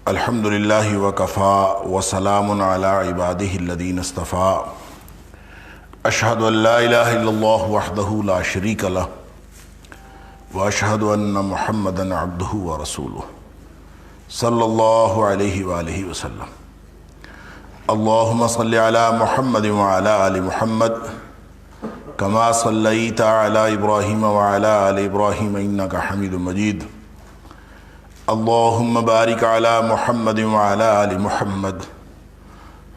الحمدللہ وکفا وسلام علی عبادہ الذین اصطفیٰ اشہد ان لا الہ الا اللہ وحدہ لا شریک لہ واشہد ان محمدا عبدہ ورسولہ صلی اللہ علیہ وآلہ وسلم اللہم صلی علی محمد وعلی آل محمد کما صلیت علی ابراہیم وعلی آل ابراہیم انک حمید مجید اللہم بارک علی محمد وعلی آل محمد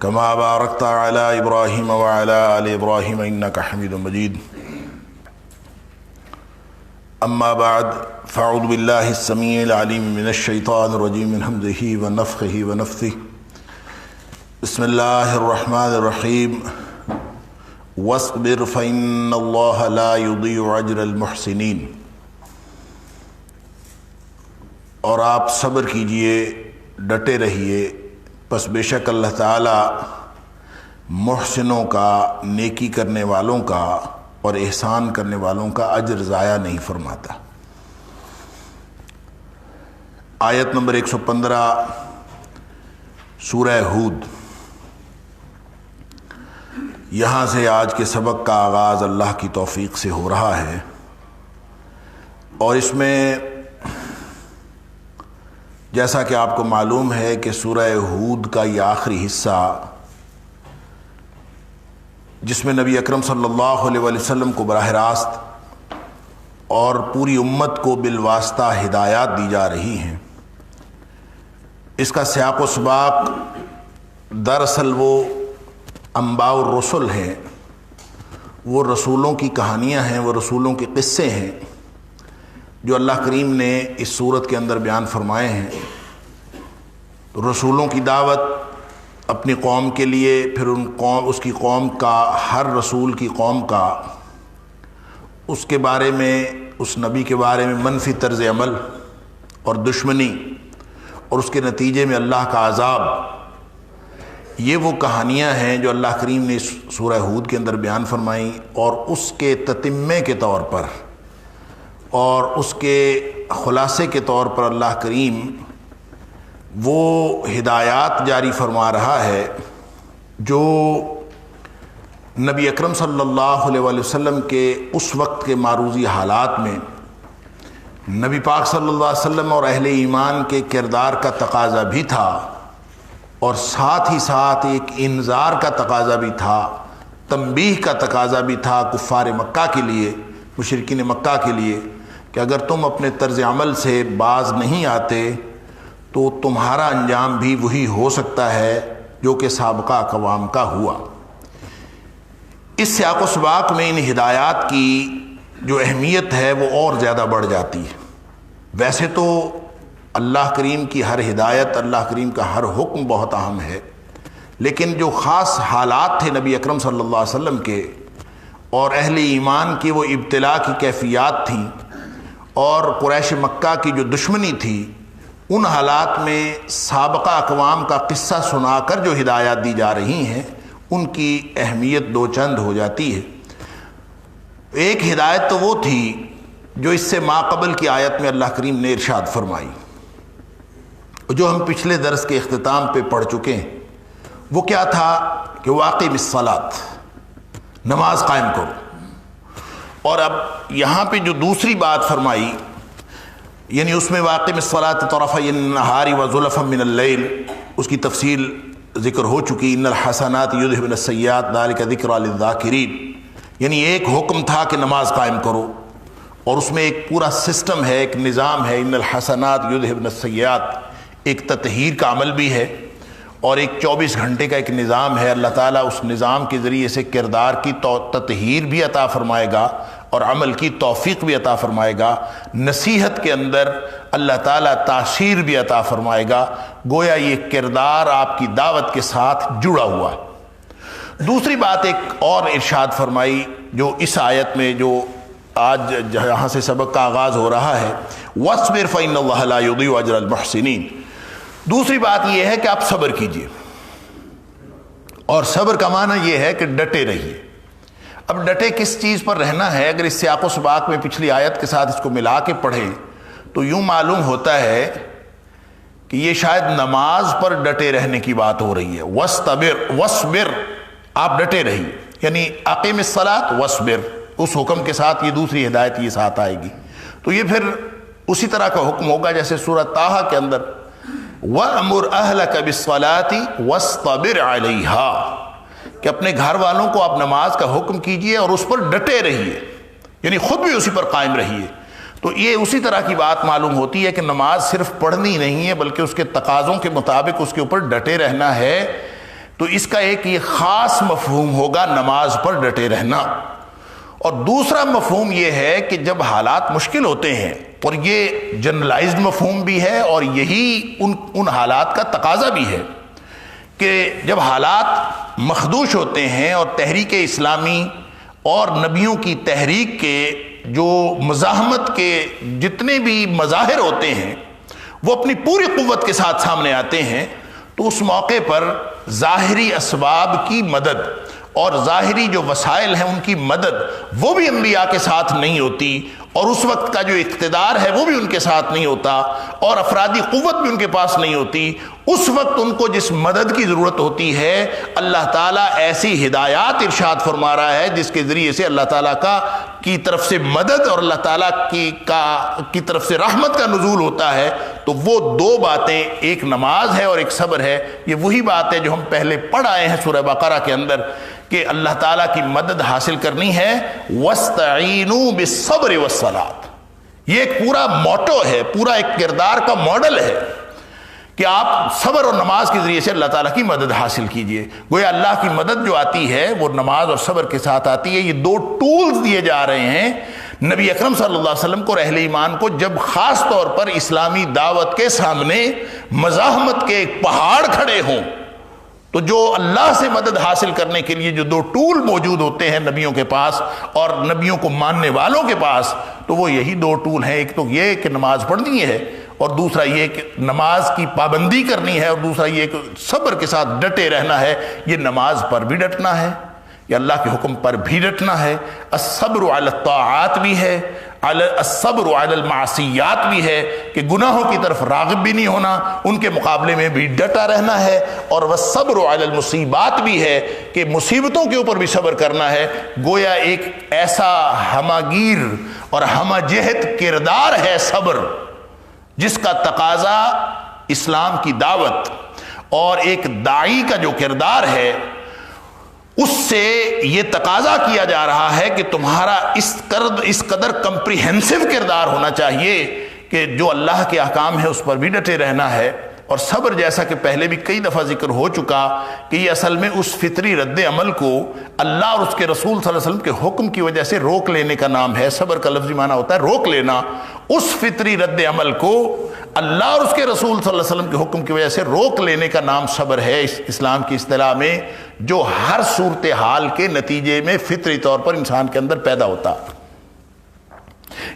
کما بارکت علی ابراہیم وعلی آل ابراہیم انک حمید مجید اما بعد فاعوذ باللہ السمیع العلیم من الشیطان الرجیم من ہمزہ ونفخہ ونفثہ بسم اللہ الرحمن الرحیم وَاصْبِرْ فَإِنَّ اللَّهَ لَا يُضِيعُ أَجْرَ الْمُحْسِنِينَ، اور آپ صبر کیجئے، ڈٹے رہیے، پس بے شک اللہ تعالیٰ محسنوں کا، نیکی کرنے والوں کا اور احسان کرنے والوں کا اجر ضائع نہیں فرماتا۔ آیت نمبر 115 سورہ ہود۔ یہاں سے آج کے سبق کا آغاز اللہ کی توفیق سے ہو رہا ہے، اور اس میں جیسا کہ آپ کو معلوم ہے کہ سورہ ہود کا یہ آخری حصہ، جس میں نبی اکرم صلی اللہ علیہ وسلم کو براہ راست اور پوری امت کو بالواسطہ ہدایات دی جا رہی ہیں، اس کا سیاق و سباق دراصل وہ انباء الرسل ہیں، وہ رسولوں کی کہانیاں ہیں، وہ رسولوں کے قصے ہیں جو اللہ کریم نے اس صورت کے اندر بیان فرمائے ہیں۔ رسولوں کی دعوت اپنی قوم کے لیے، پھر اس کی قوم کا، ہر رسول کی قوم کا اس کے بارے میں، اس نبی کے بارے میں منفی طرز عمل اور دشمنی، اور اس کے نتیجے میں اللہ کا عذاب، یہ وہ کہانیاں ہیں جو اللہ کریم نے سورہ ہود کے اندر بیان فرمائیں، اور اس کے تتمے کے طور پر اور اس کے خلاصے کے طور پر اللہ کریم وہ ہدایات جاری فرما رہا ہے جو نبی اکرم صلی اللہ علیہ وسلم کے اس وقت کے معروضی حالات میں نبی پاک صلی اللہ علیہ وسلم اور اہل ایمان کے کردار کا تقاضا بھی تھا، اور ساتھ ہی ساتھ ایک انذار کا تقاضا بھی تھا، تنبیہ کا تقاضا بھی تھا کفار مکہ کے لیے، مشرکین مکہ کے لیے، کہ اگر تم اپنے طرز عمل سے باز نہیں آتے تو تمہارا انجام بھی وہی ہو سکتا ہے جو کہ سابقہ اقوام کا ہوا۔ اس سیاق و سباق میں ان ہدایات کی جو اہمیت ہے وہ اور زیادہ بڑھ جاتی ہے۔ ویسے تو اللہ کریم کی ہر ہدایت، اللہ کریم کا ہر حکم بہت اہم ہے، لیکن جو خاص حالات تھے نبی اکرم صلی اللہ علیہ وسلم کے اور اہل ایمان کی وہ ابتلا کی کیفیات تھیں، اور قریش مکہ کی جو دشمنی تھی، ان حالات میں سابقہ اقوام کا قصہ سنا کر جو ہدایات دی جا رہی ہیں ان کی اہمیت دو چند ہو جاتی ہے۔ ایک ہدایت تو وہ تھی جو اس سے ماقبل کی آیت میں اللہ کریم نے ارشاد فرمائی، جو ہم پچھلے درس کے اختتام پہ پڑھ چکے ہیں۔ وہ کیا تھا کہ واقم الصلاۃ، نماز قائم کرو۔ اور اب یہاں پہ جو دوسری بات فرمائی، یعنی اس میں واقم الصلاۃ طرفی النہار وزلفا من اللیل، اس کی تفصیل ذکر ہو چکی، ان الحسنات یذہبن السیئات ذلک ذکری للذاکرین، یعنی ایک حکم تھا کہ نماز قائم کرو، اور اس میں ایک پورا سسٹم ہے، ایک نظام ہے، ان الحسنات یذہبن السیئات، ایک تطہیر کا عمل بھی ہے، اور ایک 24 گھنٹے کا ایک نظام ہے۔ اللہ تعالیٰ اس نظام کے ذریعے سے کردار کی تطہیر بھی عطا فرمائے گا اور عمل کی توفیق بھی عطا فرمائے گا، نصیحت کے اندر اللہ تعالیٰ تاثیر بھی عطا فرمائے گا، گویا یہ کردار آپ کی دعوت کے ساتھ جڑا ہوا ہے۔ دوسری بات ایک اور ارشاد فرمائی جو اس آیت میں، جو آج جہاں سے سبق کا آغاز ہو رہا ہے، وَاصْبِرْ فَإِنَّ اللَّهَ لَا يُضِيعُ أَجْرَ الْمُحْسِنِينَ۔ دوسری بات یہ ہے کہ آپ صبر کیجئے، اور صبر کا معنی یہ ہے کہ ڈٹے رہیے۔ اب ڈٹے کس چیز پر رہنا ہے؟ اگر اس سیاق و سباق میں پچھلی آیت کے ساتھ اس کو ملا کے پڑھیں تو یوں معلوم ہوتا ہے کہ یہ شاید نماز پر ڈٹے رہنے کی بات ہو رہی ہے. وَاصْبِرْ آپ ڈٹے رہیے، یعنی اقیم الصلاۃ وَاصْبِرْ، اس حکم کے ساتھ یہ دوسری ہدایت یہ ساتھ آئے گی. تو یہ پھر اسی طرح کا حکم ہوگا جیسے سورہ طٰہٰ کے اندر وَأْمُرْ أَهْلَكَ بِالصَّلَاةِ وَاصْطَبِرْ عَلَيْهَا، کہ اپنے گھر والوں کو آپ نماز کا حکم کیجئے اور اس پر ڈٹے رہیے، یعنی خود بھی اسی پر قائم رہیے. تو یہ اسی طرح کی بات معلوم ہوتی ہے کہ نماز صرف پڑھنی نہیں ہے بلکہ اس کے تقاضوں کے مطابق اس کے اوپر ڈٹے رہنا ہے. تو اس کا ایک یہ خاص مفہوم ہوگا نماز پر ڈٹے رہنا. اور دوسرا مفہوم یہ ہے کہ جب حالات مشکل ہوتے ہیں، اور یہ جنرلائزڈ مفہوم بھی ہے اور یہی ان حالات کا تقاضا بھی ہے کہ جب حالات مخدوش ہوتے ہیں اور تحریک اسلامی اور نبیوں کی تحریک کے جو مزاحمت کے جتنے بھی مظاہر ہوتے ہیں وہ اپنی پوری قوت کے ساتھ سامنے آتے ہیں، تو اس موقع پر ظاہری اسباب کی مدد اور ظاہری جو وسائل ہیں ان کی مدد وہ بھی انبیاء کے ساتھ نہیں ہوتی، اور اس وقت کا جو اقتدار ہے وہ بھی ان کے ساتھ نہیں ہوتا، اور افرادی قوت بھی ان کے پاس نہیں ہوتی. اس وقت ان کو جس مدد کی ضرورت ہوتی ہے اللہ تعالیٰ ایسی ہدایات ارشاد فرما رہا ہے جس کے ذریعے سے اللہ تعالیٰ کی طرف سے مدد اور اللہ تعالیٰ کی طرف سے رحمت کا نزول ہوتا ہے. تو وہ دو باتیں، ایک نماز ہے اور ایک صبر ہے. یہ وہی بات ہے جو ہم پہلے پڑھ آئے ہیں سورہ بقرہ کے اندر کہ اللہ تعالیٰ کی مدد حاصل کرنی ہے. وَاسْتَعِینُوا بِالصَّبْرِ وَالصَّلَاةِ، یہ ایک پورا موٹو ہے، پورا ایک کردار کا ماڈل ہے کہ آپ صبر اور نماز کے ذریعے سے اللہ تعالیٰ کی مدد حاصل کیجئے. گویا اللہ کی مدد جو آتی ہے وہ نماز اور صبر کے ساتھ آتی ہے. یہ دو ٹولز دیے جا رہے ہیں نبی اکرم صلی اللہ علیہ وسلم کو اور اہل ایمان کو جب خاص طور پر اسلامی دعوت کے سامنے مزاحمت کے ایک پہاڑ کھڑے ہوں. تو جو اللہ سے مدد حاصل کرنے کے لیے جو دو ٹول موجود ہوتے ہیں نبیوں کے پاس اور نبیوں کو ماننے والوں کے پاس، تو وہ یہی دو ٹول ہیں. ایک تو یہ کہ نماز پڑھنی ہے، اور دوسرا یہ کہ نماز کی پابندی کرنی ہے، اور دوسرا یہ کہ صبر کے ساتھ ڈٹے رہنا ہے. یہ نماز پر بھی ڈٹنا ہے، یہ اللہ کے حکم پر بھی ڈٹنا ہے. الصبر علی الطاعات بھی ہے، الصبر علی المعصیات بھی ہے کہ گناہوں کی طرف راغب بھی نہیں ہونا، ان کے مقابلے میں بھی ڈٹا رہنا ہے. اور والصبر علی المصیبات بھی ہے کہ مصیبتوں کے اوپر بھی صبر کرنا ہے. گویا ایک ایسا ہماگیر اور ہمہ جہت کردار ہے صبر، جس کا تقاضا اسلام کی دعوت اور ایک داعی کا جو کردار ہے اس سے یہ تقاضا کیا جا رہا ہے کہ تمہارا اس قدر کمپریہنسو کردار ہونا چاہیے کہ جو اللہ کے احکام ہے اس پر بھی ڈٹے رہنا ہے. اور صبر جیسا کہ پہلے بھی کئی دفعہ ذکر ہو چکا کہ یہ اصل میں اس فطری رد عمل کو اللہ اور اس کے رسول صلی اللہ علیہ وسلم کے حکم کی وجہ سے روک لینے کا نام ہے. صبر کا لفظی معنی ہوتا ہے روک لینا. اس فطری رد عمل کو اللہ اور اس کے رسول صلی اللہ علیہ وسلم کے حکم کی وجہ سے روک لینے کا نام صبر ہے اسلام کی اصطلاح میں، جو ہر صورتحال کے نتیجے میں فطری طور پر انسان کے اندر پیدا ہوتا.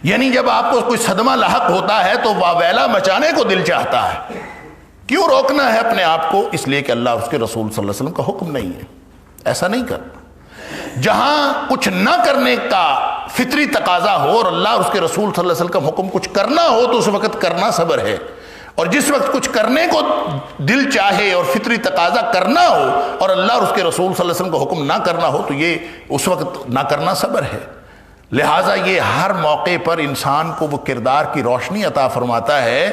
یعنی جب آپ کو کوئی صدمہ لاحق ہوتا ہے تو واویلا مچانے کو دل چاہتا ہے. کیوں روکنا ہے اپنے آپ کو؟ اس لیے کہ اللہ اور اس کے رسول صلی اللہ علیہ وسلم کا حکم نہیں ہے، ایسا نہیں کرنا. جہاں کچھ نہ کرنے کا فطری تقاضا ہو اور اللہ اور اس کے رسول صلی اللہ علیہ وسلم کا حکم کچھ کرنا ہو تو اس وقت کرنا صبر ہے. اور جس وقت کچھ کرنے کو دل چاہے اور فطری تقاضا کرنا ہو اور اللہ اور اس کے رسول صلی اللہ علیہ وسلم کا حکم نہ کرنا ہو تو یہ اس وقت نہ کرنا صبر ہے. لہٰذا یہ ہر موقع پر انسان کو وہ کردار کی روشنی عطا فرماتا ہے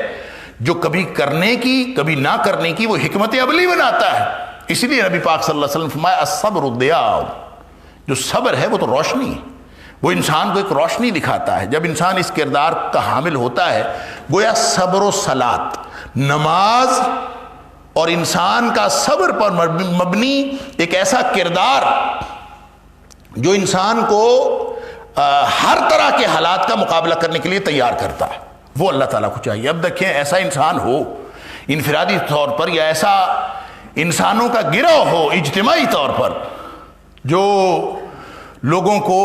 جو کبھی کرنے کی کبھی نہ کرنے کی وہ حکمت عملی بناتا ہے. اسی لیے نبی پاک صلی اللہ علیہ وسلم فرمایا الصبر ضیاء، جو صبر ہے وہ تو روشنی ہے، وہ انسان کو ایک روشنی دکھاتا ہے. جب انسان اس کردار کا حامل ہوتا ہے گویا صبر و صلات، نماز اور انسان کا صبر پر مبنی ایک ایسا کردار جو انسان کو ہر طرح کے حالات کا مقابلہ کرنے کے لیے تیار کرتا ہے، وہ اللہ تعالیٰ کو چاہیے. اب دیکھیں ایسا انسان ہو انفرادی طور پر یا ایسا انسانوں کا گروہ ہو اجتماعی طور پر جو لوگوں کو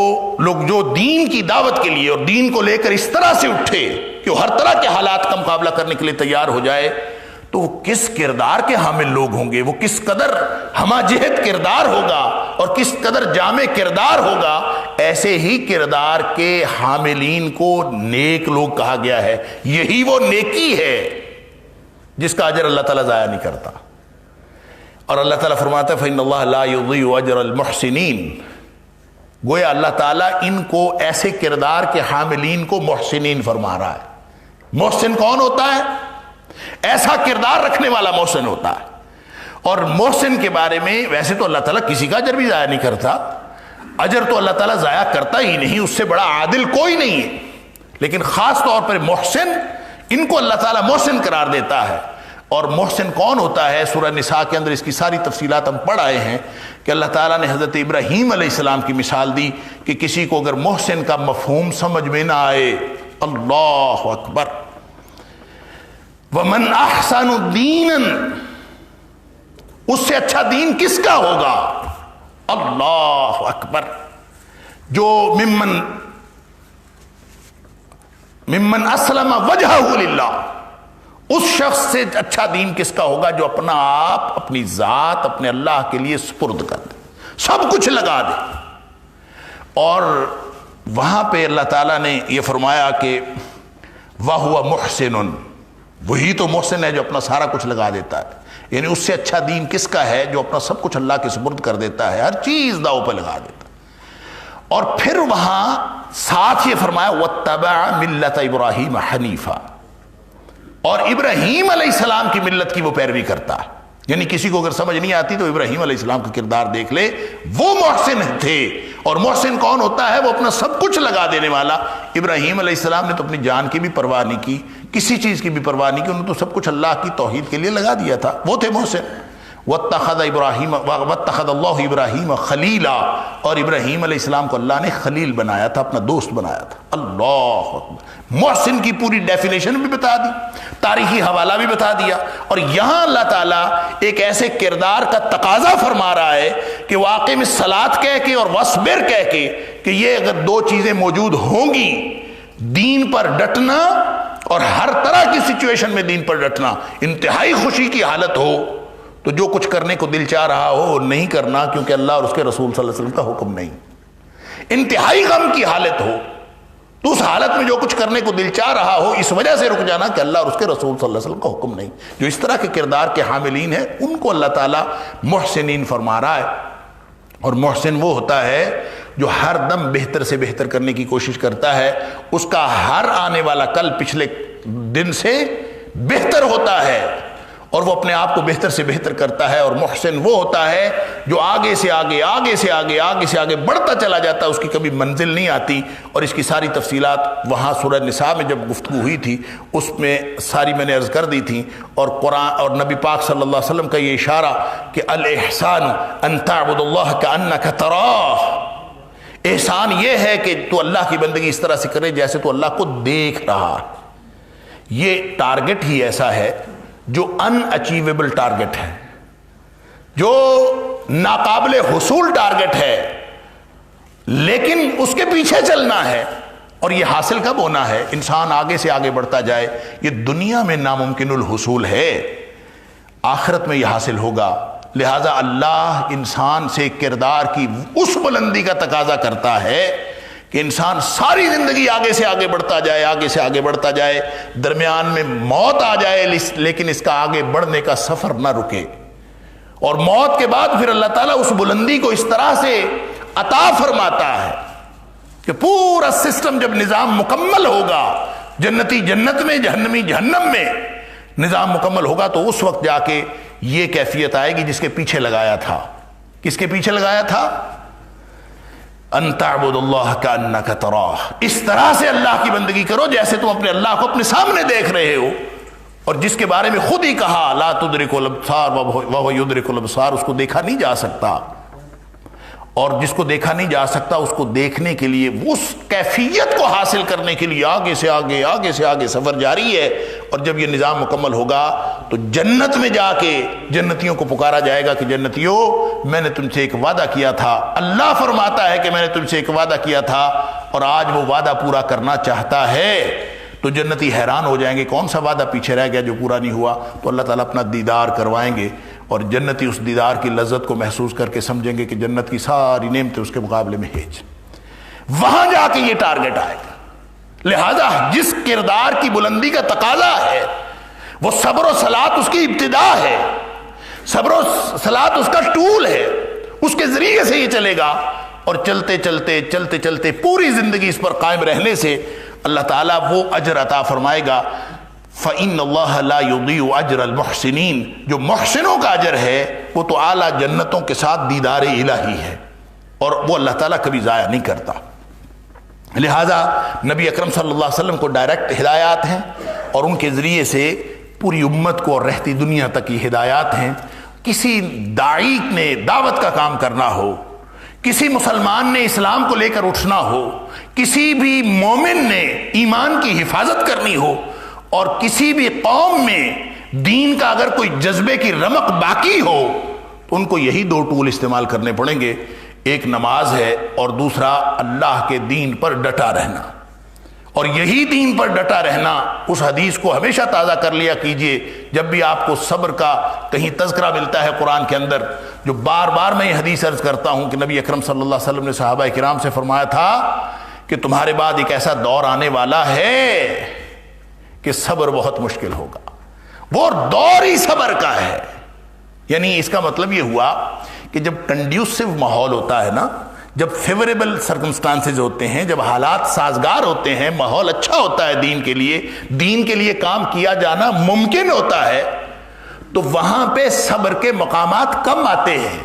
جو دین کی دعوت کے لیے اور دین کو لے کر اس طرح سے اٹھے کہ وہ ہر طرح کے حالات کا مقابلہ کرنے کے لیے تیار ہو جائے، تو وہ کس کردار کے حامل لوگ ہوں گے، وہ کس قدر ہمہ جہت کردار ہوگا اور کس قدر جامع کردار ہوگا. ایسے ہی کردار کے حاملین کو نیک لوگ کہا گیا ہے. یہی وہ نیکی ہے جس کا اجر اللہ تعالیٰ ضائع نہیں کرتا. اور اللہ تعالیٰ فرماتا ہے فإن اللہ لا یضیع اجر المحسنین. گویا اللہ تعالیٰ ان کو ایسے کردار کے حاملین کو محسنین فرما رہا ہے. محسن کون ہوتا ہے؟ ایسا کردار رکھنے والا محسن ہوتا ہے. اور محسن کے بارے میں ویسے تو اللہ تعالیٰ کسی کا اجر بھی ضائع نہیں کرتا. اجر تو اللہ تعالیٰ ضائع کرتا ہی نہیں، اس سے بڑا عادل کوئی نہیں ہے. لیکن خاص طور پر محسن، ان کو اللہ تعالیٰ محسن قرار دیتا ہے. اور محسن کون ہوتا ہے؟ سورہ نساء کے اندر اس کی ساری تفصیلات ہم پڑھ آئے ہیں کہ اللہ تعالیٰ نے حضرت ابراہیم علیہ السلام کی مثال دی کہ کسی کو اگر محسن کا مفہوم سمجھ میں نہ آئے، اللہ اکبر، وَمَنْ أَحْسَنُ دِينًا، اس سے اچھا دین کس کا ہوگا؟ اللہ اکبر. جو ممن اسلم وجہہ للہ، اس شخص سے اچھا دین کس کا ہوگا جو اپنا آپ، اپنی ذات اپنے اللہ کے لیے سپرد کر دے، سب کچھ لگا دے. اور وہاں پہ اللہ تعالیٰ نے یہ فرمایا کہ وَهُوَ مُحْسِنٌ، وہی تو محسن ہے جو اپنا سارا کچھ لگا دیتا ہے. یعنی اس سے اچھا دین کس کا ہے جو اپنا سب کچھ اللہ کے سپرد کر دیتا ہے، ہر چیز داؤ پہ لگا دیتا ہے. اور پھر وہاں ساتھ یہ فرمایا وَاتَّبَعَ مِلَّةَ إِبْرَاهِيمَ حَنِيفًا، اور ابراہیم علیہ السلام کی ملت کی وہ پیروی کرتا ہے. یعنی کسی کو اگر سمجھ نہیں آتی تو ابراہیم علیہ السلام کا کردار دیکھ لے، وہ محسن تھے. اور محسن کون ہوتا ہے؟ وہ اپنا سب کچھ لگا دینے والا. ابراہیم علیہ السلام نے تو اپنی جان کی بھی پرواہ نہیں کی، کسی چیز کی بھی پرواہ نہیں کی، انہوں نے تو سب کچھ اللہ کی توحید کے لیے لگا دیا تھا. وہ تھے محسن. وَاتَّخَذَ اللَّهُ إِبْرَاهِيمَ خَلِيلًا، اور ابراہیم علیہ السلام کو اللہ نے خلیل بنایا تھا، اپنا دوست بنایا تھا. اللہ اکبر. محسن کی پوری ڈیفینیشن بھی بتا دی، تاریخی حوالہ بھی بتا دیا. اور یہاں اللہ تعالیٰ ایک ایسے کردار کا تقاضا فرما رہا ہے کہ وَأَقِمِ الصَّلَاةَ کہہ کے اور وَاصْبِرْ کہہ کے کہ یہ اگر دو چیزیں موجود ہوں گی، دین پر ڈٹنا اور ہر طرح کی سچویشن میں دین پر ڈٹنا، انتہائی خوشی کی حالت ہو تو جو کچھ کرنے کو دل چاہ رہا ہو نہیں کرنا کیونکہ اللہ اور اس کے رسول صلی اللہ علیہ وسلم کا حکم نہیں. انتہائی غم کی حالت ہو تو اس حالت میں جو کچھ کرنے کو دل چاہ رہا ہو اس وجہ سے رک جانا کہ اللہ اور اس کے رسول صلی اللہ علیہ وسلم کا حکم نہیں. جو اس طرح کے کردار کے حاملین ہیں ان کو اللہ تعالیٰ محسنین فرما رہا ہے. اور محسن وہ ہوتا ہے جو ہر دم بہتر سے بہتر کرنے کی کوشش کرتا ہے، اس کا ہر آنے والا کل پچھلے دن سے بہتر ہوتا ہے اور وہ اپنے آپ کو بہتر سے بہتر کرتا ہے. اور محسن وہ ہوتا ہے جو آگے سے آگے آگے سے آگے آگے سے آگے بڑھتا چلا جاتا ہے، اس کی کبھی منزل نہیں آتی. اور اس کی ساری تفصیلات وہاں سورہ نساء میں جب گفتگو ہوئی تھی اس میں ساری میں نے عرض کر دی تھی. اور قرآن اور نبی پاک صلی اللہ علیہ وسلم کا یہ اشارہ کہ الاحسان ان تعبد اللہ کانک تراہ، احسان یہ ہے کہ تو اللہ کی بندگی اس طرح سے کرے جیسے تو اللہ کو دیکھ رہا. یہ ٹارگٹ ہی ایسا ہے جو ان اچیویبل ٹارگٹ ہے، جو ناقابل حصول ٹارگٹ ہے، لیکن اس کے پیچھے چلنا ہے. اور یہ حاصل کب ہونا ہے؟ انسان آگے سے آگے بڑھتا جائے. یہ دنیا میں ناممکن الحصول ہے، آخرت میں یہ حاصل ہوگا. لہذا اللہ انسان سے کردار کی اس بلندی کا تقاضا کرتا ہے کہ انسان ساری زندگی آگے سے آگے بڑھتا جائے، آگے سے آگے بڑھتا جائے، درمیان میں موت آ جائے لیکن اس کا آگے بڑھنے کا سفر نہ رکے. اور موت کے بعد پھر اللہ تعالیٰ اس بلندی کو اس طرح سے عطا فرماتا ہے کہ پورا سسٹم جب نظام مکمل ہوگا، جنتی جنت میں، جہنمی جہنم میں نظام مکمل ہوگا، تو اس وقت جا کے یہ کیفیت آئے گی جس کے پیچھے لگایا تھا. کس کے پیچھے لگایا تھا؟ ان تعبد اللہ کانک تراہ، اس طرح سے اللہ کی بندگی کرو جیسے تم اپنے اللہ کو اپنے سامنے دیکھ رہے ہو. اور جس کے بارے میں خود ہی کہا لا تدرک الابصار وهو يدرك الابصار، اس کو دیکھا نہیں جا سکتا. اور جس کو دیکھا نہیں جا سکتا اس کو دیکھنے کے لیے، اس کیفیت کو حاصل کرنے کے لیے آگے سے آگے آگے سے آگے سفر جاری ہے. اور جب یہ نظام مکمل ہوگا تو جنت میں جا کے جنتیوں کو پکارا جائے گا کہ جنتیوں میں نے تم سے ایک وعدہ کیا تھا. اللہ فرماتا ہے کہ میں نے تم سے ایک وعدہ کیا تھا اور آج وہ وعدہ پورا کرنا چاہتا ہے. تو جنتی حیران ہو جائیں گے کون سا وعدہ پیچھے رہ گیا جو پورا نہیں ہوا. تو اللہ تعالیٰ اپنا دیدار کروائیں گے اور جنتی اس دیدار کی لذت کو محسوس کر کے سمجھیں گے کہ جنت کی ساری نعمتیں اس کے مقابلے میں ہیج. وہاں جا کے یہ ٹارگٹ آئے گا۔ لہذا جس کردار کی بلندی کا تقاضا ہے وہ صبر و صلات اس کی ابتدا ہے، صبر و صلات اس کا ٹول ہے، اس کے ذریعے سے یہ چلے گا، اور چلتے چلتے چلتے چلتے پوری زندگی اس پر قائم رہنے سے اللہ تعالیٰ وہ اجر عطا فرمائے گا۔ فَإِنَّ اللَّهَ لَا يُضِيعُ أَجْرَ الْمُحْسِنِينَ، جو محسنوں کا اجر ہے وہ تو اعلیٰ جنتوں کے ساتھ دیدار الہی ہے، اور وہ اللہ تعالیٰ کبھی ضائع نہیں کرتا۔ لہذا نبی اکرم صلی اللہ علیہ وسلم کو ڈائریکٹ ہدایات ہیں، اور ان کے ذریعے سے پوری امت کو اور رہتی دنیا تک کی ہدایات ہیں۔ کسی داعی نے دعوت کا کام کرنا ہو، کسی مسلمان نے اسلام کو لے کر اٹھنا ہو، کسی بھی مومن نے ایمان کی حفاظت کرنی ہو، اور کسی بھی قوم میں دین کا اگر کوئی جذبے کی رمق باقی ہو تو ان کو یہی دو ٹول استعمال کرنے پڑیں گے، ایک نماز ہے اور دوسرا اللہ کے دین پر ڈٹا رہنا۔ اور یہی دین پر ڈٹا رہنا، اس حدیث کو ہمیشہ تازہ کر لیا کیجئے جب بھی آپ کو صبر کا کہیں تذکرہ ملتا ہے قرآن کے اندر، جو بار بار میں یہ حدیث عرض کرتا ہوں کہ نبی اکرم صلی اللہ علیہ وسلم نے صحابہ کرام سے فرمایا تھا کہ تمہارے بعد ایک ایسا دور آنے والا ہے کہ صبر بہت مشکل ہوگا، وہ دور ہی صبر کا ہے۔ یعنی اس کا مطلب یہ ہوا کہ جب کنڈیوسو ماحول ہوتا ہے نا، جب فیوریبل سرکمسٹانسز ہوتے ہیں، جب حالات سازگار ہوتے ہیں، ماحول اچھا ہوتا ہے دین کے لیے کام کیا جانا ممکن ہوتا ہے، تو وہاں پہ صبر کے مقامات کم آتے ہیں۔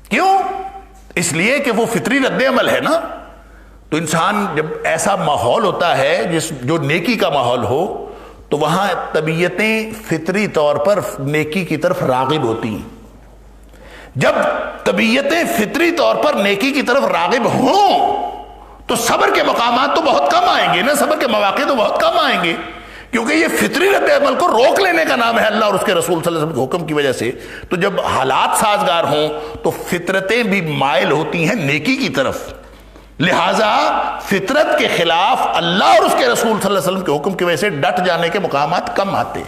کیوں؟ اس لیے کہ وہ فطری رد عمل ہے نا۔ تو انسان جب ایسا ماحول ہوتا ہے جو نیکی کا ماحول ہو، تو وہاں طبیعتیں فطری طور پر نیکی کی طرف راغب ہوتی ہیں۔ جب طبیعتیں فطری طور پر نیکی کی طرف راغب ہوں تو صبر کے مقامات تو بہت کم آئیں گے نا، صبر کے مواقع تو بہت کم آئیں گے، کیونکہ یہ فطری رد عمل کو روک لینے کا نام ہے اللہ اور اس کے رسول صلی اللہ علیہ وسلم کے حکم کی وجہ سے۔ تو جب حالات سازگار ہوں تو فطرتیں بھی مائل ہوتی ہیں نیکی کی طرف، لہٰذا فطرت کے خلاف اللہ اور اس کے رسول صلی اللہ علیہ وسلم کے حکم کی وجہ سے ڈٹ جانے کے مقامات کم آتے،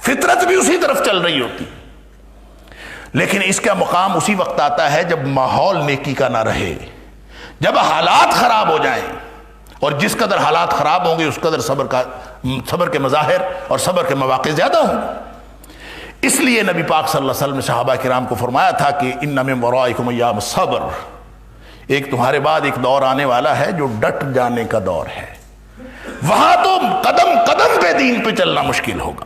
فطرت بھی اسی طرف چل رہی ہوتی۔ لیکن اس کا مقام اسی وقت آتا ہے جب ماحول نیکی کا نہ رہے، جب حالات خراب ہو جائیں، اور جس قدر حالات خراب ہوں گے اس قدر صبر کے مظاہر اور صبر کے مواقع زیادہ ہوں۔ اس لیے نبی پاک صلی اللہ علیہ وسلم نے صحابہ کرام کو فرمایا تھا کہ ان من ورائکم ایام الصبر، ایک تمہارے بعد ایک دور آنے والا ہے جو ڈٹ جانے کا دور ہے، وہاں تو قدم قدم پہ دین پہ چلنا مشکل ہوگا،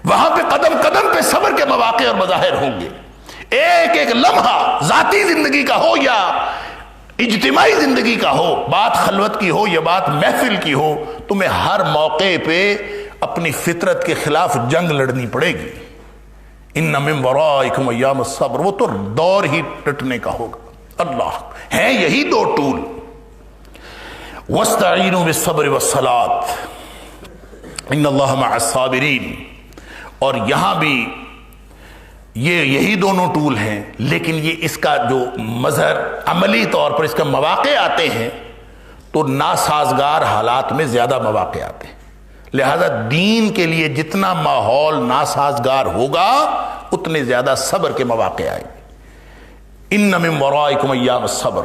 وہاں پہ قدم قدم پہ صبر کے مواقع اور مظاہر ہوں گے۔ ایک ایک لمحہ ذاتی زندگی کا ہو یا اجتماعی زندگی کا ہو، بات خلوت کی ہو یا بات محفل کی ہو، تمہیں ہر موقع پہ اپنی فطرت کے خلاف جنگ لڑنی پڑے گی۔ ان من ورائکم ایام الصبر، وہ تو دور ہی ٹٹنے کا ہوگا۔ اللہ ہیں یہی دو ٹول، واستعینوا بالصبر والصلاۃ ان اللہ مع الصابرین، اور یہاں بھی یہی دونوں ٹول ہیں، لیکن یہ اس کا جو مظہر عملی طور پر اس کا مواقع آتے ہیں تو ناسازگار حالات میں زیادہ مواقع آتے ہیں۔ لہذا دین کے لیے جتنا ماحول ناسازگار ہوگا اتنے زیادہ صبر کے مواقع آئیں گے۔ ان من ورائکم ایام الصبر،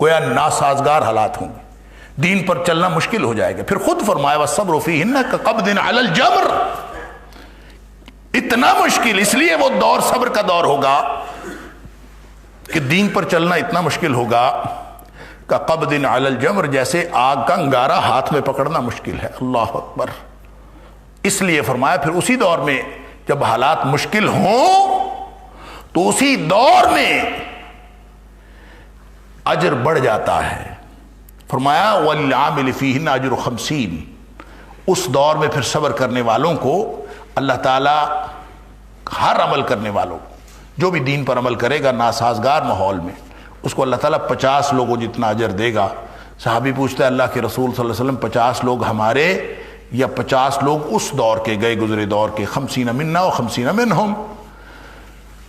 گویا ناسازگار حالات ہوں گے، دین پر چلنا مشکل ہو جائے گا۔ پھر خود فرمایا والصبر فیہن کقبض علی الجمر، اتنا مشکل، اس لیے وہ دور صبر کا دور ہوگا کہ دین پر چلنا اتنا مشکل ہوگا کقبض علی الجمر، جیسے آگ کا انگارہ ہاتھ میں پکڑنا مشکل ہے۔ اللہ اکبر۔ اس لیے فرمایا پھر اسی دور میں جب حالات مشکل ہوں تو اسی دور میں اجر بڑھ جاتا ہے۔ فرمایا وَلِلْعَامِلِ فِيهِنَّ أَجْرُ 50، اس دور میں پھر صبر کرنے والوں کو اللہ تعالیٰ ہر عمل کرنے والوں کو، جو بھی دین پر عمل کرے گا ناسازگار ماحول میں، اس کو اللہ تعالیٰ 50 لوگوں جتنا اجر دے گا۔ صحابی پوچھتا ہے اللہ کے رسول صلی اللہ علیہ وسلم 50 لوگ ہمارے یا 50 لوگ اس دور کے گئے گزرے دور کے؟ 50 منا و 50 منہم،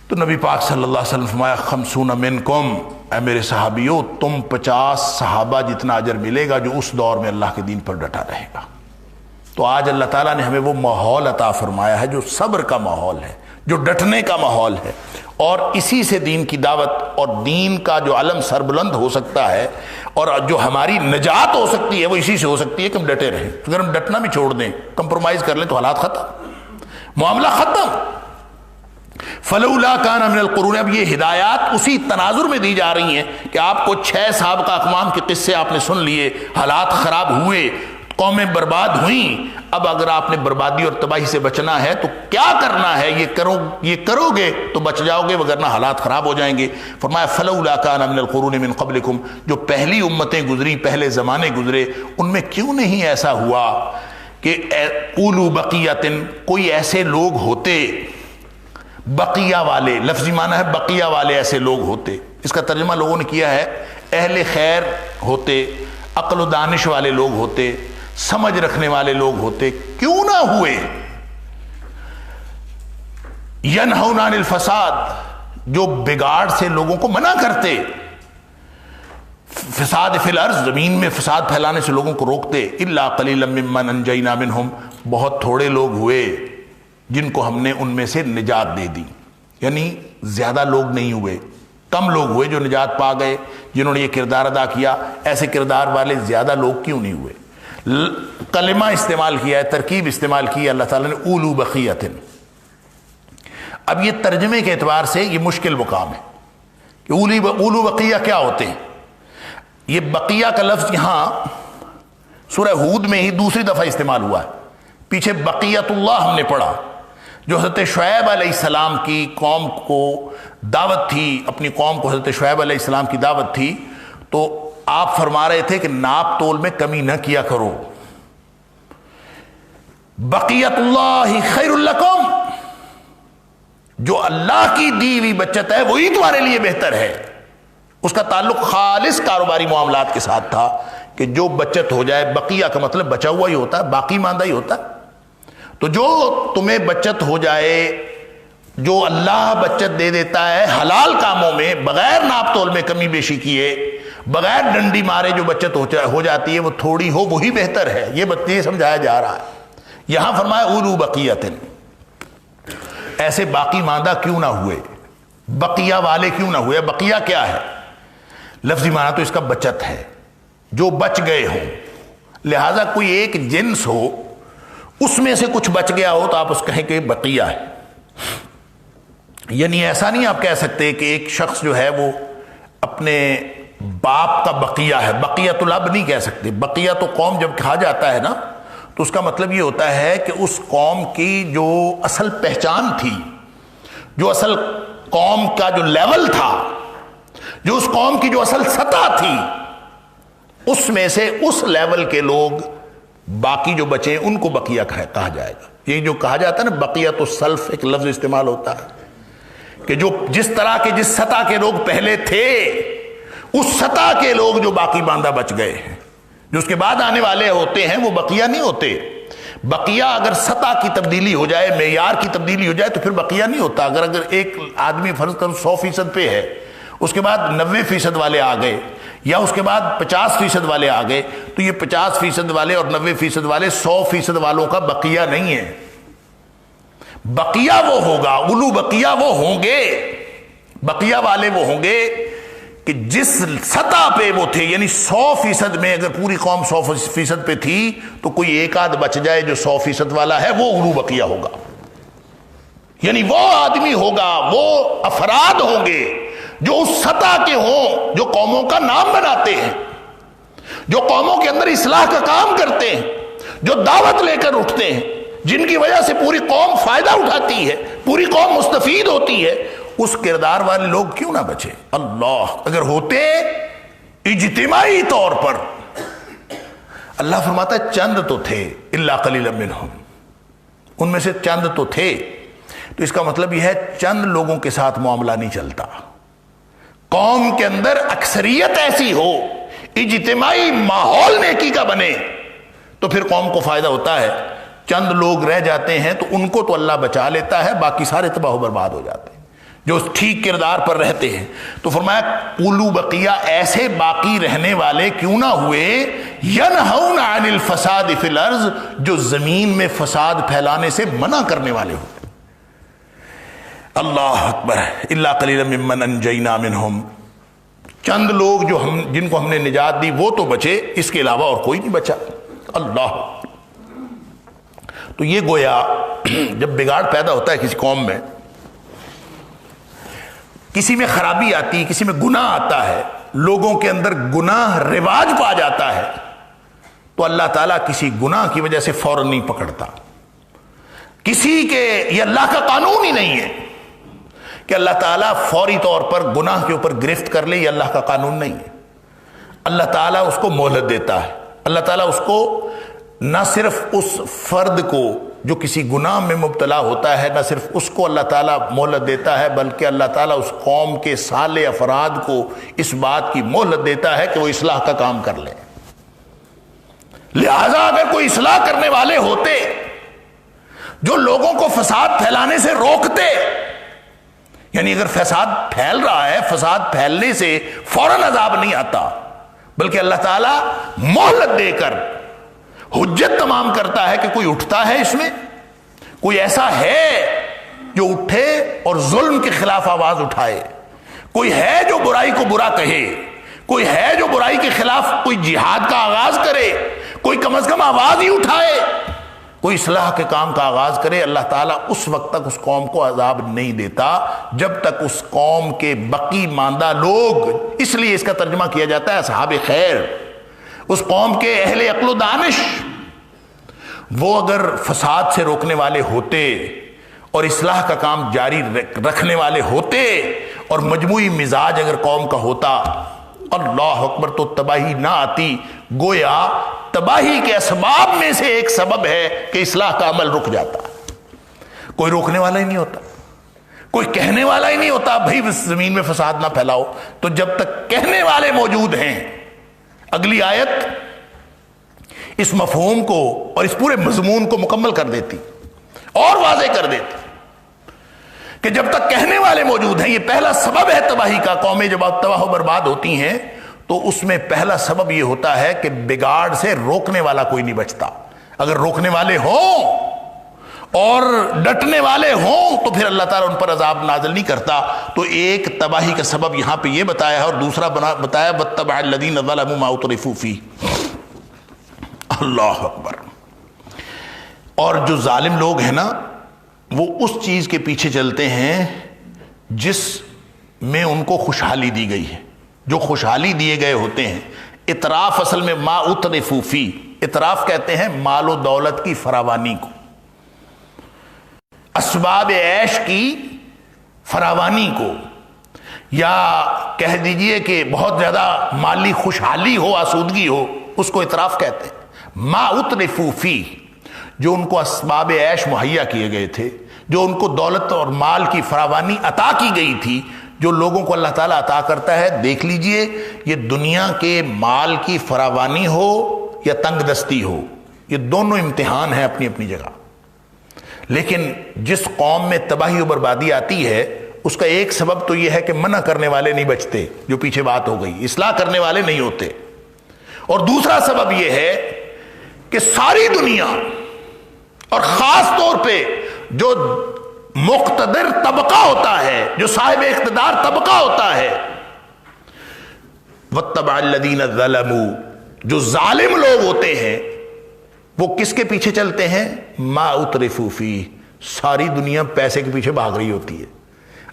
تو نبی پاک صلی اللہ علیہ وسلم فرمایا 50 منکم، اے میرے صحابیوں تم 50 صحابہ جتنا اجر ملے گا جو اس دور میں اللہ کے دین پر ڈٹا رہے گا۔ تو آج اللہ تعالیٰ نے ہمیں وہ ماحول عطا فرمایا ہے جو صبر کا ماحول ہے، جو ڈٹنے کا ماحول ہے، اور اسی سے دین کی دعوت اور دین کا جو علم سربلند ہو سکتا ہے اور جو ہماری نجات ہو سکتی ہے وہ اسی سے ہو سکتی ہے کہ ہم ڈٹے رہیں۔ اگر ہم ڈٹنا بھی چھوڑ دیں، کمپرومائز کر لیں، تو حالات ختم، معاملہ ختم۔ فلولا کان من القرون، اب یہ ہدایات اسی تناظر میں دی جا رہی ہیں کہ آپ کو 6 سابقہ اقوام کے قصے آپ نے سن لیے، حالات خراب ہوئے، قومیں برباد ہوئیں۔ اب اگر آپ نے بربادی اور تباہی سے بچنا ہے تو کیا کرنا ہے، یہ کرو گے تو بچ جاؤ گے، وگرنہ حالات خراب ہو جائیں گے۔ فرمایا فلولا کان من القرون من قبلکم، جو پہلی امتیں گزری، پہلے زمانے گزرے، ان میں کیوں نہیں ایسا ہوا کہ اولو بقیۃ، کوئی ایسے لوگ ہوتے، بقیہ والے، لفظی معنی ہے بقیہ والے، ایسے لوگ ہوتے۔ اس کا ترجمہ لوگوں نے کیا ہے اہل خیر ہوتے، عقل و دانش والے لوگ ہوتے، سمجھ رکھنے والے لوگ ہوتے، کیوں نہ ہوئے؟ ینہون عن الفساد، جو بگاڑ سے لوگوں کو منع کرتے، فساد فی الارض، زمین میں فساد پھیلانے سے لوگوں کو روکتے۔ الا قلیلا ممن انجینا منہم، بہت تھوڑے لوگ ہوئے جن کو ہم نے ان میں سے نجات دے دی، یعنی زیادہ لوگ نہیں ہوئے، کم لوگ ہوئے جو نجات پا گئے، جنہوں نے یہ کردار ادا کیا۔ ایسے کردار والے زیادہ لوگ کیوں نہیں ہوئے؟ کلمہ استعمال کیا ہے، ترکیب استعمال کی ہے اللہ تعالیٰ نے، اولو بقیۃ۔ اب یہ ترجمے کے اعتبار سے یہ مشکل مقام ہے کہ اولو بقیہ کیا ہوتے ہیں۔ یہ بقیہ کا لفظ یہاں سورہ ہود میں ہی دوسری دفعہ استعمال ہوا ہے، پیچھے بقیت اللہ ہم نے پڑھا، جو حضرت شعیب علیہ السلام کی قوم کو دعوت تھی، اپنی قوم کو حضرت شعیب علیہ السلام کی دعوت تھی، تو آپ فرما رہے تھے کہ ناپ تول میں کمی نہ کیا کرو۔ بقیت اللہ خیر لکم، جو اللہ کی دی ہوئی بچت ہے وہی تمہارے لیے بہتر ہے۔ اس کا تعلق خالص کاروباری معاملات کے ساتھ تھا کہ جو بچت ہو جائے، بقیہ کا مطلب بچا ہوا ہی ہوتا ہے، باقی ماندہ ہی ہوتا ہے، تو جو تمہیں بچت ہو جائے، جو اللہ بچت دے دیتا ہے حلال کاموں میں بغیر ناپ تول میں کمی بیشی کیے، بغیر ڈنڈی مارے جو بچت ہو جاتی ہے وہ تھوڑی ہو وہی بہتر ہے، یہ سمجھایا جا رہا ہے۔ یہاں فرمایا اولو بقیۃ، ایسے باقی ماندہ کیوں نہ ہوئے، بقیہ والے کیوں نہ ہوئے۔ بقیہ کیا ہے؟ لفظی معنی تو اس کا بچت ہے، جو بچ گئے ہوں، لہذا کوئی ایک جنس ہو اس میں سے کچھ بچ گیا ہو تو آپ اس کہیں کہ بقیہ ہے۔ یعنی ایسا نہیں آپ کہہ سکتے کہ ایک شخص جو ہے وہ اپنے باپ کا بقیہ ہے، بقیۃ الاب نہیں کہہ سکتے۔ بقیہ تو قوم جب کہا جاتا ہے نا تو اس کا مطلب یہ ہوتا ہے کہ اس قوم کی جو اصل پہچان تھی، جو اصل قوم کا جو لیول تھا، جو اس قوم کی جو اصل سطح تھی، اس میں سے اس لیول کے لوگ باقی جو بچے ان کو بقیہ کہا جائے گا۔ یہ جو کہا جاتا ہے نا بقیۃ السلف، ایک لفظ استعمال ہوتا ہے کہ جو جس طرح کے جس سطح کے لوگ پہلے تھے، اس سطح کے لوگ جو باقی باندہ بچ گئے ہیں، جو اس کے بعد آنے والے ہوتے ہیں وہ بقیہ نہیں ہوتے۔ بقیہ اگر سطح کی تبدیلی ہو جائے، معیار کی تبدیلی ہو جائے تو پھر بقیہ نہیں ہوتا۔ اگر ایک آدمی فرض کرو 100% پہ ہے، اس کے بعد 90% والے آ گئے، یا اس کے بعد 50% والے آ گئے، تو یہ 50% والے اور 90% والے 100% والوں کا بقیہ نہیں ہے۔ بقیہ وہ ہوگا، اولو بقیہ وہ ہوں گے، بقیہ والے وہ ہوں گے کہ جس سطح پہ وہ تھے، یعنی 100% میں اگر پوری قوم 100% پہ تھی تو کوئی ایک آدھ بچ جائے جو 100% والا ہے، وہ اولو بقیہ ہوگا۔ یعنی وہ آدمی ہوگا، وہ افراد ہوں گے جو اس سطح کے ہوں، جو قوموں کا نام بناتے ہیں، جو قوموں کے اندر اصلاح کا کام کرتے ہیں، جو دعوت لے کر اٹھتے ہیں، جن کی وجہ سے پوری قوم فائدہ اٹھاتی ہے، پوری قوم مستفید ہوتی ہے۔ اس کردار والے لوگ کیوں نہ بچے؟ اللہ اگر ہوتے اجتماعی طور پر، اللہ فرماتا ہے چند تو تھے، الا قلیلا منہم، ان میں سے چند تو تھے، تو اس کا مطلب یہ ہے چند لوگوں کے ساتھ معاملہ نہیں چلتا۔ قوم کے اندر اکثریت ایسی ہو، اجتماعی ماحول نیکی کا بنے، تو پھر قوم کو فائدہ ہوتا ہے۔ چند لوگ رہ جاتے ہیں تو ان کو تو اللہ بچا لیتا ہے، باقی سارے تباہ و برباد ہو جاتے ہیں جو ٹھیک کردار پر رہتے ہیں۔ تو فرمایا اولو بقیہ، ایسے باقی رہنے والے کیوں نہ ہوئے، ینہون عن الفساد فی الارض، جو زمین میں فساد پھیلانے سے منع کرنے والے ہوتے۔ اللہ اکبر، الا قلیلا ممن انجینا منہم، چند لوگ جو جن کو ہم نے نجات دی وہ تو بچے، اس کے علاوہ اور کوئی نہیں بچا۔ اللہ، تو یہ گویا جب بگاڑ پیدا ہوتا ہے کسی قوم میں، کسی میں خرابی آتی، کسی میں گناہ آتا ہے، لوگوں کے اندر گناہ رواج پا جاتا ہے، تو اللہ تعالیٰ کسی گناہ کی وجہ سے فوراً نہیں پکڑتا۔ کسی کے، یہ اللہ کا قانون ہی نہیں ہے کہ اللہ تعالیٰ فوری طور پر گناہ کے اوپر گرفت کر لے، یہ اللہ کا قانون نہیں ہے۔ اللہ تعالیٰ اس کو مہلت دیتا ہے۔ اللہ تعالیٰ اس کو نہ صرف اس فرد کو جو کسی گناہ میں مبتلا ہوتا ہے، نہ صرف اس کو اللہ تعالیٰ مہلت دیتا ہے، بلکہ اللہ تعالیٰ اس قوم کے صالح افراد کو اس بات کی مہلت دیتا ہے کہ وہ اصلاح کا کام کر لیں۔ لہذا اگر کوئی اصلاح کرنے والے ہوتے جو لوگوں کو فساد پھیلانے سے روکتے، یعنی اگر فساد پھیل رہا ہے، فساد پھیلنے سے فوراً عذاب نہیں آتا، بلکہ اللہ تعالیٰ مہلت دے کر حجت تمام کرتا ہے کہ کوئی اٹھتا ہے، اس میں کوئی ایسا ہے جو اٹھے اور ظلم کے خلاف آواز اٹھائے، کوئی ہے جو برائی کو برا کہے، کوئی ہے جو برائی کے خلاف کوئی جہاد کا آغاز کرے، کوئی کم از کم آواز ہی اٹھائے، کوئی اصلاح کے کام کا آغاز کرے، اللہ تعالیٰ اس وقت تک اس قوم کو عذاب نہیں دیتا جب تک اس قوم کے بقی ماندہ لوگ، اس لیے اس کا ترجمہ کیا جاتا ہے اصحاب خیر، اس قوم کے اہل عقل و دانش، وہ اگر فساد سے روکنے والے ہوتے اور اصلاح کا کام جاری رکھنے والے ہوتے اور مجموعی مزاج اگر قوم کا ہوتا، اللہ اکبر، تو تباہی نہ آتی۔ گویا تباہی کے اسباب میں سے ایک سبب ہے کہ اصلاح کا عمل رک جاتا، کوئی روکنے والا ہی نہیں ہوتا، کوئی کہنے والا ہی نہیں ہوتا بھائی زمین میں فساد نہ پھیلاؤ۔ تو جب تک کہنے والے موجود ہیں، اگلی آیت اس مفہوم کو اور اس پورے مضمون کو مکمل کر دیتی اور واضح کر دیتی کہ جب تک کہنے والے موجود ہیں، یہ پہلا سبب ہے تباہی کا۔ قومیں جب تباہ و برباد ہوتی ہیں تو اس میں پہلا سبب یہ ہوتا ہے کہ بگاڑ سے روکنے والا کوئی نہیں بچتا۔ اگر روکنے والے ہوں اور ڈٹنے والے ہوں تو پھر اللہ تعالیٰ ان پر عذاب نازل نہیں کرتا۔ تو ایک تباہی کا سبب یہاں پہ یہ بتایا ہے، اور دوسرا بتایا وَاتَّبَعَ الَّذِينَ ظَلَمُوا مَا أُتْرِفُوا فِيهِ۔ اللہ اکبر۔ اور جو ظالم لوگ ہیں نا، وہ اس چیز کے پیچھے چلتے ہیں جس میں ان کو خوشحالی دی گئی ہے، جو خوشحالی دیے گئے ہوتے ہیں۔ اطراف اصل میں ما اترفوا فی، اطراف کہتے ہیں مال و دولت کی فراوانی کو، اسباب عیش کی فراوانی کو، یا کہہ دیجئے کہ بہت زیادہ مالی خوشحالی ہو، آسودگی ہو، اس کو اطراف کہتے ہیں۔ ما اترفوا فی، جو ان کو اسباب عیش مہیا کیے گئے تھے، جو ان کو دولت اور مال کی فراوانی عطا کی گئی تھی، جو لوگوں کو اللہ تعالیٰ عطا کرتا ہے۔ دیکھ لیجئے، یہ دنیا کے مال کی فراوانی ہو یا تنگ دستی ہو، یہ دونوں امتحان ہیں اپنی اپنی جگہ۔ لیکن جس قوم میں تباہی و بربادی آتی ہے، اس کا ایک سبب تو یہ ہے کہ منع کرنے والے نہیں بچتے، جو پیچھے بات ہو گئی، اصلاح کرنے والے نہیں ہوتے۔ اور دوسرا سبب یہ ہے کہ ساری دنیا اور خاص طور پہ جو مقتدر طبقہ ہوتا ہے، جو صاحب اقتدار طبقہ ہوتا ہے، وَاتَّبَعَ الَّذِينَ ظَلَمُوا، جو ظالم لوگ ہوتے ہیں، وہ کس کے پیچھے چلتے ہیں؟ ما اترفوا فیہ، ساری دنیا پیسے کے پیچھے بھاگ رہی ہوتی ہے،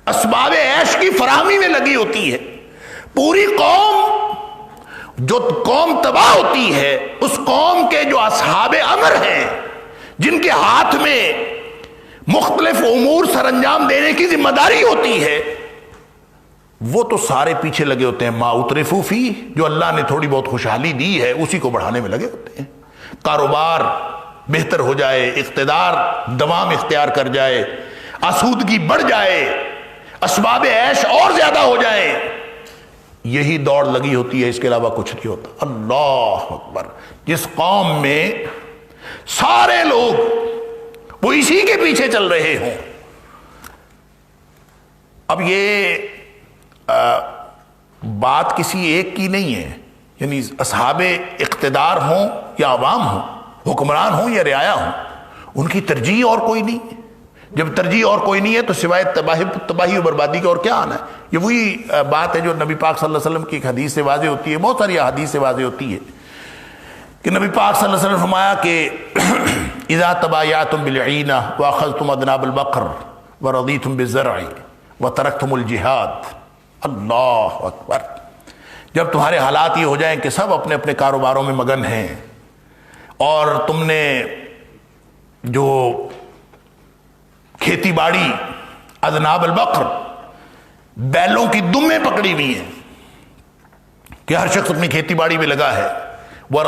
اسباب عیش کی فراہمی میں لگی ہوتی ہے۔ پوری قوم، جو قوم تباہ ہوتی ہے، اس قوم کے جو اصحاب امر ہیں، جن کے ہاتھ میں مختلف امور سر انجام دینے کی ذمہ داری ہوتی ہے، وہ تو سارے پیچھے لگے ہوتے ہیں۔ ما اترفوا فیہ، جو اللہ نے تھوڑی بہت خوشحالی دی ہے اسی کو بڑھانے میں لگے ہوتے ہیں۔ کاروبار بہتر ہو جائے، اقتدار دوام اختیار کر جائے، آسودگی بڑھ جائے، اسباب عیش اور زیادہ ہو جائیں، یہی دوڑ لگی ہوتی ہے، اس کے علاوہ کچھ نہیں ہوتا۔ اللہ اکبر۔ جس قوم میں سارے لوگ وہ اسی کے پیچھے چل رہے ہوں، اب یہ بات کسی ایک کی نہیں ہے، یعنی اصحاب اقتدار ہوں یا عوام ہوں، حکمران ہوں یا رعایا ہوں، ان کی ترجیح اور کوئی نہیں، جب ترجیح اور کوئی نہیں ہے تو سوائے تباہی و بربادی کے اور کیا آنا ہے؟ یہ وہی بات ہے جو نبی پاک صلی اللہ علیہ وسلم کی ایک حدیث سے واضح ہوتی ہے، بہت ساری حدیث سے واضح ہوتی ہے کہ نبی پاک صلی اللہ علیہ وسلم نے فرمایا کہ اذا تبایعتم بالعینہ واخذتم اذناب البقر ورضیتم بالزرع وترکتم الجہاد، اللہ اکبر، جب تمہارے حالات یہ ہو جائیں کہ سب اپنے اپنے کاروباروں میں مگن ہیں اور تم نے جو کھیتی باڑی اذناب البقر بیلوں کی دمیں پکڑی ہوئی ہیں کہ ہر شخص اپنی کھیتی باڑی میں لگا ہے، وہ